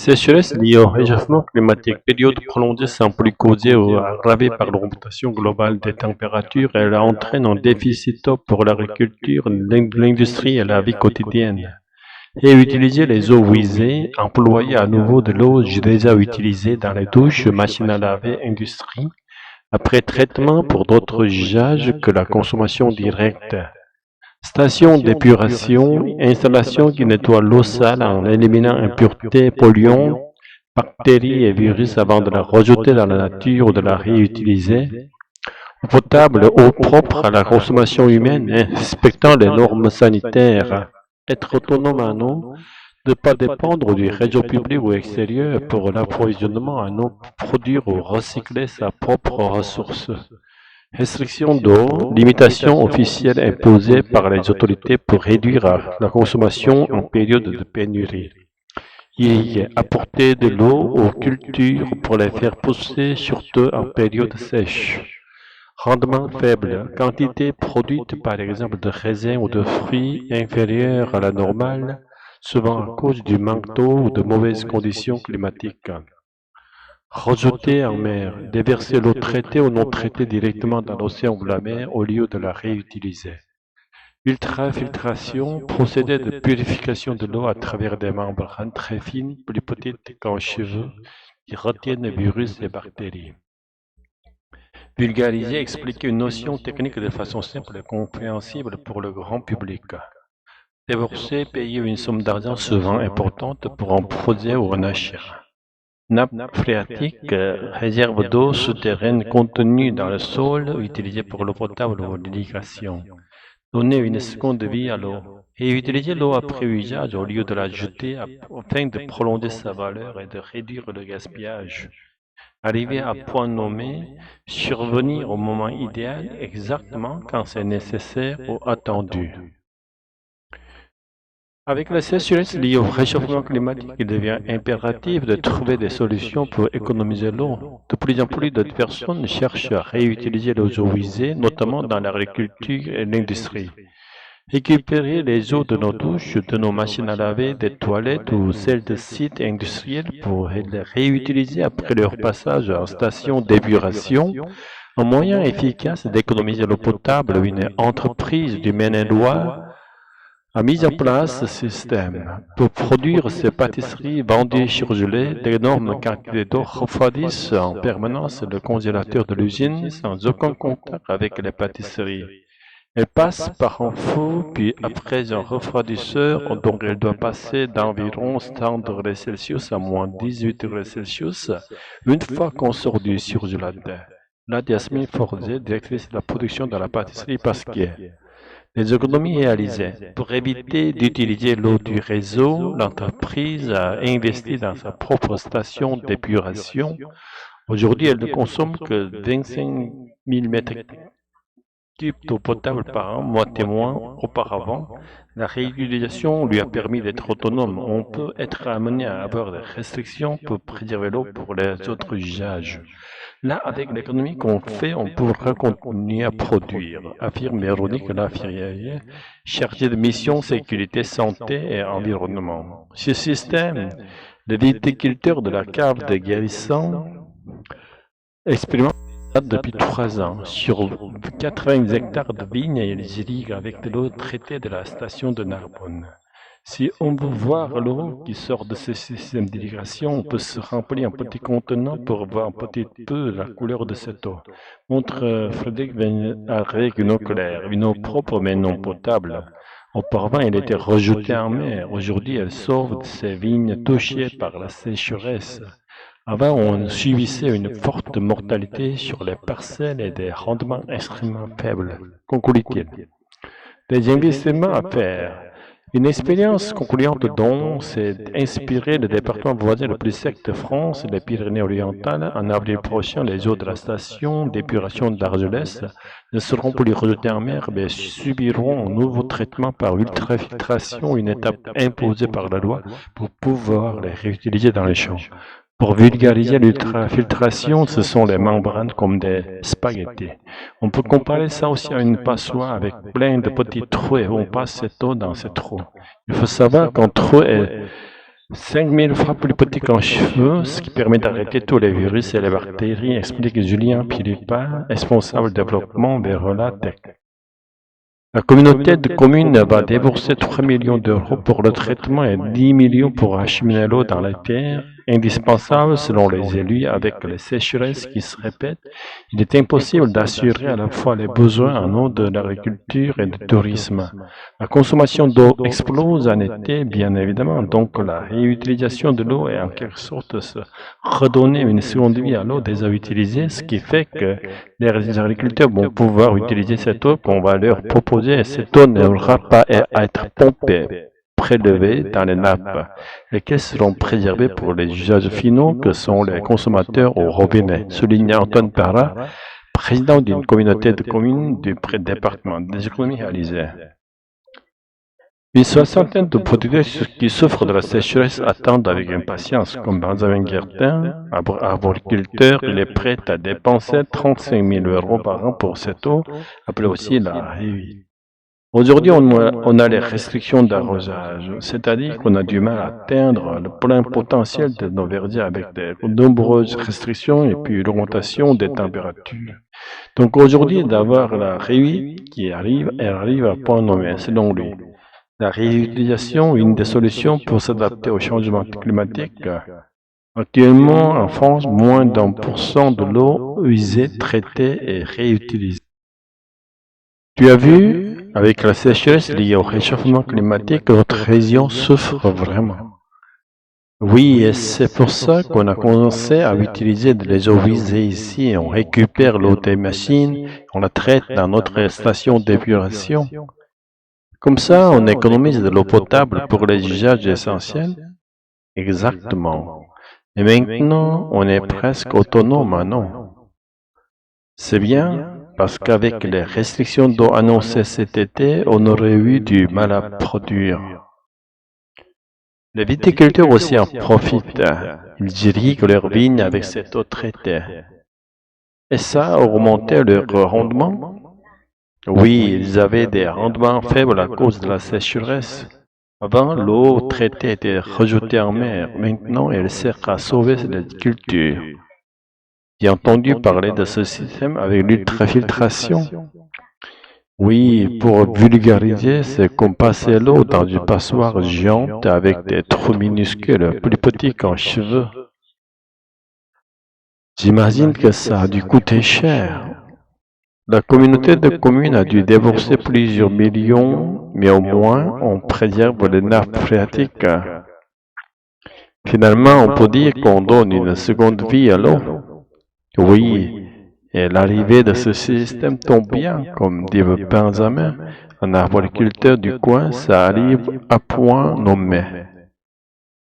Sécheresse liée au réchauffement climatique, période prolongée semble causée ou aggravée par l'augmentation globale des températures. Elle entraîne un déficit d'eau pour l'agriculture, l'industrie et la vie quotidienne. Et utiliser les eaux usées, employer à nouveau de l'eau déjà utilisée dans les douches, machines à laver, industrie, après traitement pour d'autres usages que la consommation directe. Station d'épuration, installation qui nettoie l'eau sale en éliminant impuretés, polluants, bactéries et virus avant de la rejeter dans la nature ou de la réutiliser. Eau potable, eau propre à la consommation humaine, respectant les normes sanitaires. Être autonome en eau, ne pas dépendre du réseau public ou extérieur pour l'approvisionnement en eau, produire ou recycler sa propre ressource. Restriction d'eau, limitation officielle imposée par les autorités pour réduire la consommation en période de pénurie. Apporter de l'eau aux cultures pour les faire pousser, surtout en période sèche. Rendement faible, quantité produite par exemple de raisins ou de fruits inférieure à la normale, souvent à cause du manque d'eau ou de mauvaises conditions climatiques. Rejeter en mer, déverser l'eau traitée ou non traitée directement dans l'océan ou la mer au lieu de la réutiliser. Ultrafiltration, procédé de purification de l'eau à travers des membranes très fines, plus petites qu'un cheveu, qui retiennent les virus et bactéries. Vulgariser, expliquer une notion technique de façon simple et compréhensible pour le grand public. Débourser, payer une somme d'argent souvent importante pour un produit ou un achat. Nappe phréatique, réserve d'eau souterraine contenue dans le sol, utilisée pour l'eau potable ou l'irrigation. Donner une seconde vie à l'eau. Et utiliser l'eau après usage au lieu de la jeter afin de prolonger sa valeur et de réduire le gaspillage. Arriver à point nommé, survenir au moment idéal exactement quand c'est nécessaire ou attendu. Avec la sécheresse liée au réchauffement climatique, il devient impératif de trouver des solutions pour économiser l'eau. De plus en plus de personnes cherchent à réutiliser les eaux usées, notamment dans l'agriculture et l'industrie. Récupérer les eaux de nos douches, de nos machines à laver, des toilettes ou celles de sites industriels pour les réutiliser après leur passage en station d'épuration. Un moyen efficace d'économiser l'eau potable, une entreprise du Maine-et-Loire a mis en place ce système. Pour produire ces pâtisseries vendues surgelées, d'énormes quantités d'eau refroidissent en permanence le congélateur de l'usine sans aucun contact avec les pâtisseries. Elle passe par un four, puis après un refroidisseur, donc elle doit passer d'environ 100 degrés Celsius à moins 18 degrés Celsius une fois qu'on sort du surgélateur. Là, Yasmine Forzé, directrice de la production de la pâtisserie Pasquier. Les économies réalisées. Pour éviter d'utiliser l'eau du réseau, l'entreprise a investi dans sa propre station d'épuration. Aujourd'hui, elle ne consomme que 25 000 mètres cubes d'eau potable par an, moitié moins auparavant. La réutilisation lui a permis d'être autonome. On peut être amené à avoir des restrictions pour préserver l'eau pour les autres usages. Là, avec l'économie qu'on fait, on pourra continuer à produire, affirme Véronique Laferrière, chargée de mission sécurité, santé et environnement. Ce système, les viticulteurs de la cave de Guérissant expérimentent depuis 3 ans. Sur 80 hectares de vignes, ils irriguent avec de l'eau traitée de la station de Narbonne. Si on veut voir l'eau qui sort de ce système d'irrigation, on peut se remplir un petit contenant pour voir un petit peu la couleur de cette eau. Montre Frédéric avec une eau claire, une eau propre mais non potable. Auparavant, elle était rejetée en mer. Aujourd'hui, elle sauve ces vignes touchées par la sécheresse. Avant, on subissait une forte mortalité sur les parcelles et des rendements extrêmement faibles. Conclut-il. Des investissements à faire. Une expérience concluante dont s'est inspiré le département voisin le plus sec de France, les Pyrénées-Orientales. En avril prochain, les eaux de la station d'épuration d'Argelès ne seront plus rejetées en mer, mais subiront un nouveau traitement par ultrafiltration, une étape imposée par la loi pour pouvoir les réutiliser dans les champs. Pour vulgariser l'ultrafiltration, ce sont les membranes comme des spaghettis. On peut comparer ça aussi à une passoire avec plein de petits trous et on passe cette eau dans ces trous. Il faut savoir qu'un trou est 5000 fois plus petit qu'un cheveu, ce qui permet d'arrêter tous les virus et les bactéries, explique Julien Philippa, responsable développement vers la tech. La communauté de communes va débourser 3 millions d'euros pour le traitement et 10 millions pour acheminer l'eau dans les terres, indispensable selon les élus avec les sécheresses qui se répètent. Il est impossible d'assurer à la fois les besoins en eau de l'agriculture et du tourisme. La consommation d'eau explose en été, bien évidemment, donc la réutilisation de l'eau est en quelque sorte se redonner une seconde vie à l'eau déjà utilisée, ce qui fait que les agriculteurs vont pouvoir utiliser cette eau qu'on va leur proposer et cette eau n'aura pas à être pompée, prélevée dans les nappes, lesquelles seront préservées pour les usages finaux que sont les consommateurs au robinet, souligne Antoine Parra, président d'une communauté de communes du département des économies réalisées. Une soixantaine de producteurs qui souffrent de la sécheresse attendent avec impatience, comme Benjamin Guertin, arboriculteur, il est prêt à dépenser 35 000 euros par an pour cette eau, appelée aussi la réussite. Aujourd'hui, on a les restrictions d'arrosage, c'est-à-dire qu'on a du mal à atteindre le plein potentiel de nos verdiers avec de nombreuses restrictions et puis l'augmentation des températures. Donc aujourd'hui, d'avoir la réussite qui arrive, elle arrive à point nommé, selon lui. La réutilisation est une des solutions pour s'adapter au changement climatique. Actuellement, en France, moins d'1% de l'eau usée, traitée et réutilisée. Tu as vu, avec la sécheresse liée au réchauffement climatique, notre région souffre vraiment. Oui, et c'est pour ça qu'on a commencé à utiliser les eaux usées ici. On récupère l'eau des machines, on la traite dans notre station d'épuration. Comme ça, on économise de l'eau potable pour les usages essentiels. Exactement. Et maintenant, on est presque autonome, non? C'est bien, parce qu'avec les restrictions d'eau annoncées cet été, on aurait eu du mal à produire. Les viticulteurs aussi en profitent. Ils irriguent leurs vignes avec cette eau traitée. Et ça a augmenté leur rendement? Oui, ils avaient des rendements faibles à cause de la sécheresse. Avant, l'eau traitée était rejetée en mer. Maintenant, elle sert à sauver les cultures. J'ai entendu parler de ce système avec l'ultrafiltration. Oui, pour vulgariser, c'est comme passer l'eau dans une passoire géante avec des trous minuscules, plus petits qu'un cheveu. J'imagine que ça a dû coûter cher. La communauté de communes a dû débourser plusieurs millions, mais au moins on préserve les nappes phréatiques. Finalement, on peut dire qu'on donne une seconde vie à l'eau. Oui, et l'arrivée de ce système tombe bien, comme dit Benjamin, un arboriculteur du coin, ça arrive à point nommé.